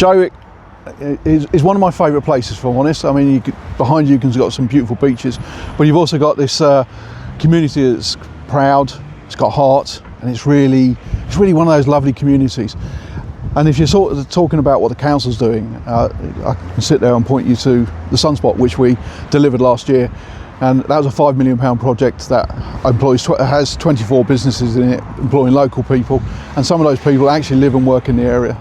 Jaywick is one of my favourite places, if I'm honest. I mean, behind you you've got some beautiful beaches, but you've also got this community that's proud, it's got heart, and it's really one of those lovely communities. And if you're sort of talking about what the council's doing, I can sit there and point you to the Sunspot, which we delivered last year. And that was a £5 million project that has 24 businesses in it, employing local people. And some of those people actually live and work in the area.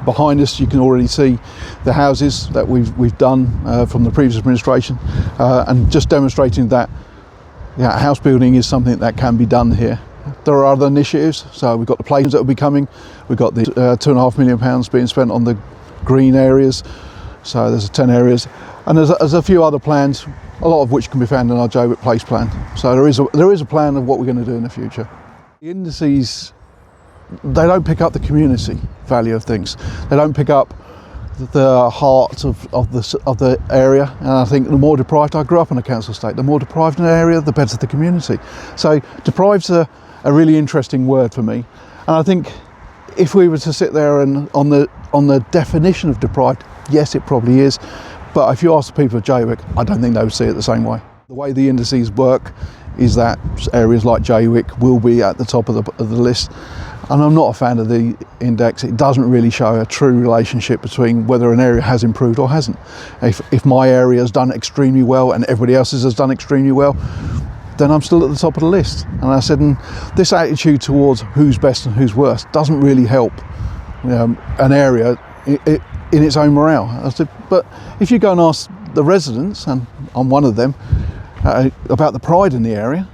Behind us, you can already see the houses that we've done from the previous administration, and just demonstrating that house building is something that can be done here. There are other initiatives, so we've got the playgrounds that will be coming, we've got the £2.5 million being spent on the green areas, so there's 10 areas, and there's a few other plans, a lot of which can be found in our Jaywick Place plan. So there is a plan of what we're going to do in the future. The indices, they don't pick up the community value of things, they don't pick up the heart of the area, and I think the more deprived, I grew up in a council estate, the more deprived an area, the better the community. So deprived's a really interesting word for me, and I think if we were to sit there and on the definition of deprived, yes, it probably is, but if you ask the people of Jaywick, I don't think they would see it the same way. The way the indices work is that areas like Jaywick will be at the top of the list, and I'm not a fan of the index. It doesn't really show a true relationship between whether an area has improved or hasn't. If my area has done extremely well and everybody else's has done extremely well, then I'm still at the top of the list. And I said, this attitude towards who's best and who's worst doesn't really help an area in its own morale. I said, but if you go and ask the residents, and I'm one of them, about the pride in the area,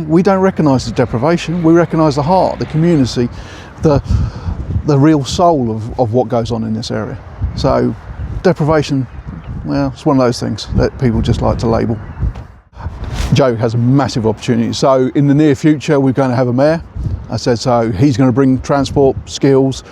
we don't recognise the deprivation, we recognise the heart, the community, the real soul of what goes on in this area. So deprivation, well, it's one of those things that people just like to label. Jaywick has a massive opportunity. So in the near future, we're going to have a mayor. I said, so he's going to bring transport, skills,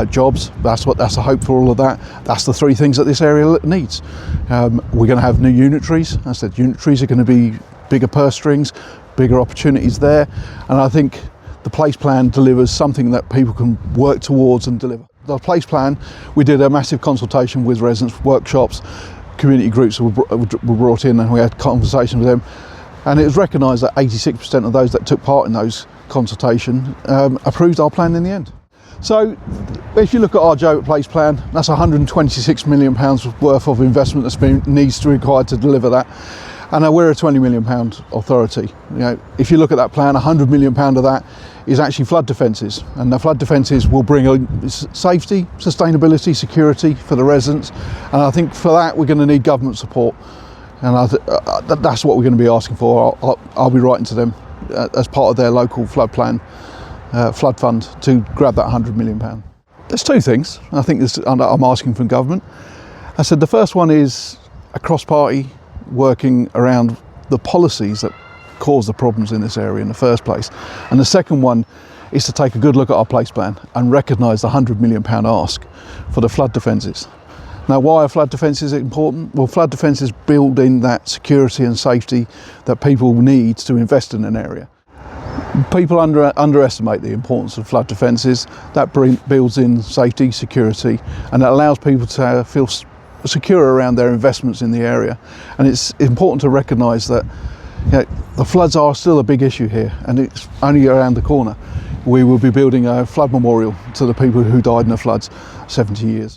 jobs. That's the hope for all of that. That's the three things that this area needs. We're going to have new unitaries. I said unitaries are going to be bigger purse strings, bigger opportunities there, and I think the place plan delivers something that people can work towards and deliver. The place plan, we did a massive consultation with residents, workshops, community groups were brought in, and we had conversations with them, and it was recognised that 86% of those that took part in those consultations approved our plan in the end. So if you look at our Jaywick Place plan, that's £126 million worth of investment that's needs to be required to deliver that. And we're a £20 million authority. If you look at that plan, £100 million of that is actually flood defences, and the flood defences will bring safety, sustainability, security for the residents. And I think for that we're going to need government support, and that's what we're going to be asking for. I'll be writing to them as part of their local flood plan, flood fund, to grab that £100 million. There's two things I think I'm asking from government. I said the first one is a cross-party working around the policies that cause the problems in this area in the first place. And the second one is to take a good look at our place plan and recognise the £100 million ask for the flood defences. Now, why are flood defences important? Well, flood defences build in that security and safety that people need to invest in an area. People underestimate the importance of flood defences. That builds in safety, security, and it allows people to feel secure around their investments in the area. And it's important to recognise that the floods are still a big issue here, and it's only around the corner. We will be building a flood memorial to the people who died in the floods 70 years.